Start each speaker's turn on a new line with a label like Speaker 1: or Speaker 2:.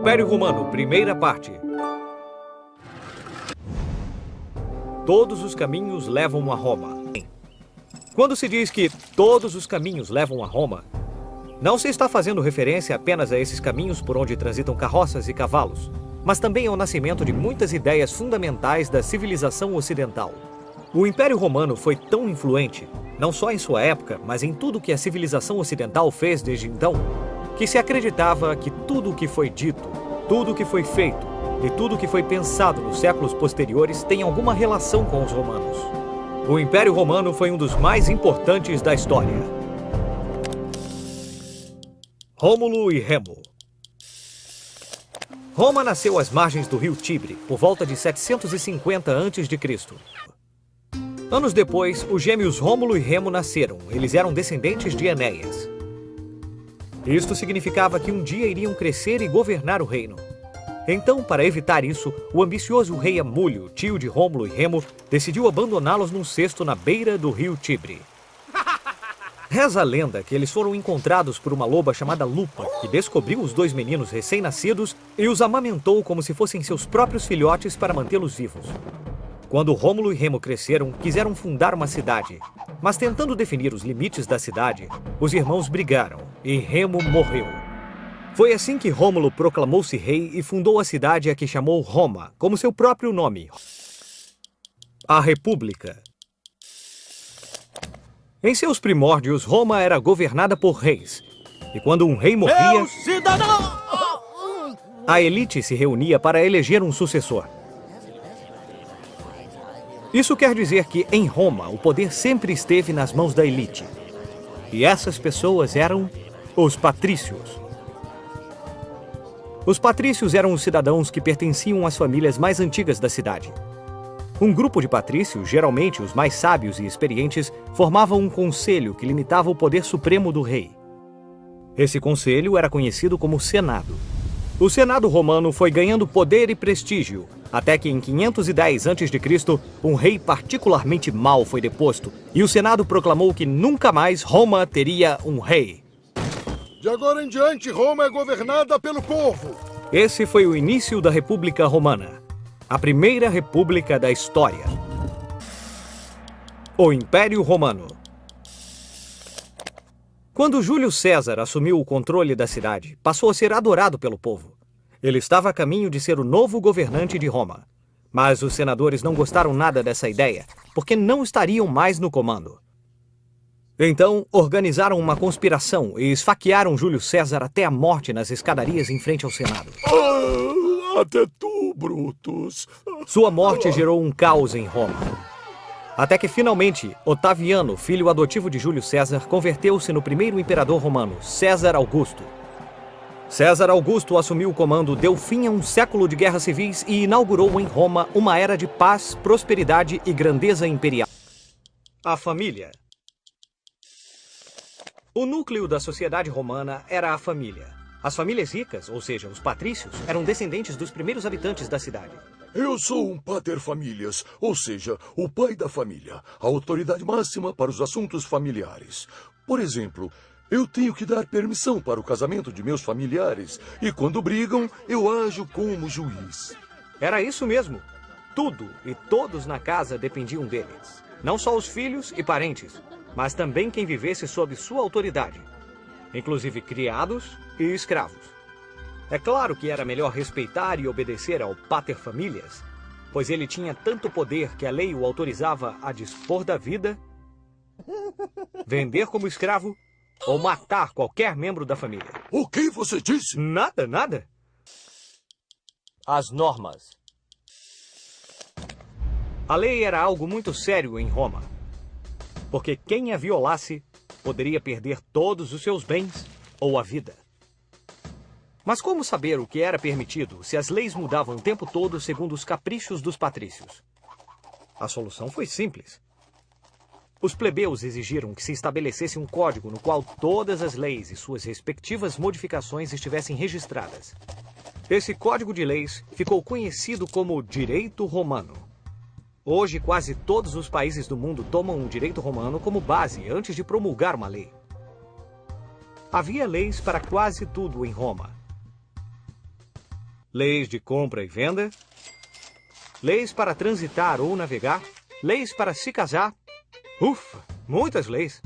Speaker 1: Império Romano, primeira parte. Todos os caminhos levam a Roma. Quando se diz que todos os caminhos levam a Roma, não se está fazendo referência apenas a esses caminhos por onde transitam carroças e cavalos, mas também ao nascimento de muitas ideias fundamentais da civilização ocidental. O Império Romano foi tão influente, não só em sua época, mas em tudo que a civilização ocidental fez desde então, que se acreditava que tudo o que foi dito, tudo o que foi feito e tudo o que foi pensado nos séculos posteriores tem alguma relação com os romanos. O Império Romano foi um dos mais importantes da história. Rômulo e Remo. Roma nasceu às margens do rio Tibre, por volta de 750 a.C. Anos depois, os gêmeos Rômulo e Remo nasceram. Eles eram descendentes de Enéas. Isto significava que um dia iriam crescer e governar o reino. Então, para evitar isso, o ambicioso rei Amúlio, tio de Rômulo e Remo, decidiu abandoná-los num cesto na beira do rio Tibre. Reza a lenda que eles foram encontrados por uma loba chamada Lupa, que descobriu os dois meninos recém-nascidos e os amamentou como se fossem seus próprios filhotes para mantê-los vivos. Quando Rômulo e Remo cresceram, quiseram fundar uma cidade. Mas tentando definir os limites da cidade, os irmãos brigaram e Remo morreu. Foi assim que Rômulo proclamou-se rei e fundou a cidade a que chamou Roma, como seu próprio nome, a República. Em seus primórdios, Roma era governada por reis. E quando um rei morria, a elite se reunia para eleger um sucessor. Isso quer dizer que, em Roma, o poder sempre esteve nas mãos da elite. E essas pessoas eram os patrícios. Os patrícios eram os cidadãos que pertenciam às famílias mais antigas da cidade. Um grupo de patrícios, geralmente os mais sábios e experientes, formavam um conselho que limitava o poder supremo do rei. Esse conselho era conhecido como Senado. O Senado romano foi ganhando poder e prestígio, até que em 510 a.C., um rei particularmente mau foi deposto, e o Senado proclamou que nunca mais Roma teria um rei.
Speaker 2: De agora em diante, Roma é governada pelo povo.
Speaker 1: Esse foi o início da República Romana, a primeira república da história. O Império Romano. Quando Júlio César assumiu o controle da cidade, passou a ser adorado pelo povo. Ele estava a caminho de ser o novo governante de Roma. Mas os senadores não gostaram nada dessa ideia, porque não estariam mais no comando. Então, organizaram uma conspiração e esfaquearam Júlio César até a morte nas escadarias em frente ao Senado.
Speaker 2: Até tu, Brutus.
Speaker 1: Sua morte gerou um caos em Roma. Até que, finalmente, Otaviano, filho adotivo de Júlio César, converteu-se no primeiro imperador romano, César Augusto. César Augusto assumiu o comando, deu fim a um século de guerras civis e inaugurou em Roma uma era de paz, prosperidade e grandeza imperial. A família. O núcleo da sociedade romana era a família. As famílias ricas, ou seja, os patrícios, eram descendentes dos primeiros habitantes da cidade.
Speaker 2: Eu sou um pater familias, ou seja, o pai da família, a autoridade máxima para os assuntos familiares. Por exemplo, eu tenho que dar permissão para o casamento de meus familiares, e quando brigam, eu ajo como juiz.
Speaker 1: Era isso mesmo. Tudo e todos na casa dependiam deles. Não só os filhos e parentes, mas também quem vivesse sob sua autoridade, inclusive criados e escravos. É claro que era melhor respeitar e obedecer ao pater familias, pois ele tinha tanto poder que a lei o autorizava a dispor da vida, vender como escravo ou matar qualquer membro da família.
Speaker 2: O que você disse?
Speaker 1: Nada, nada. As normas. A lei era algo muito sério em Roma, porque quem a violasse poderia perder todos os seus bens ou a vida. Mas como saber o que era permitido se as leis mudavam o tempo todo segundo os caprichos dos patrícios? A solução foi simples. Os plebeus exigiram que se estabelecesse um código no qual todas as leis e suas respectivas modificações estivessem registradas. Esse código de leis ficou conhecido como Direito Romano. Hoje, quase todos os países do mundo tomam o direito romano como base antes de promulgar uma lei. Havia leis para quase tudo em Roma. leis de compra e venda, leis para transitar ou navegar, leis para se casar. Ufa, muitas leis.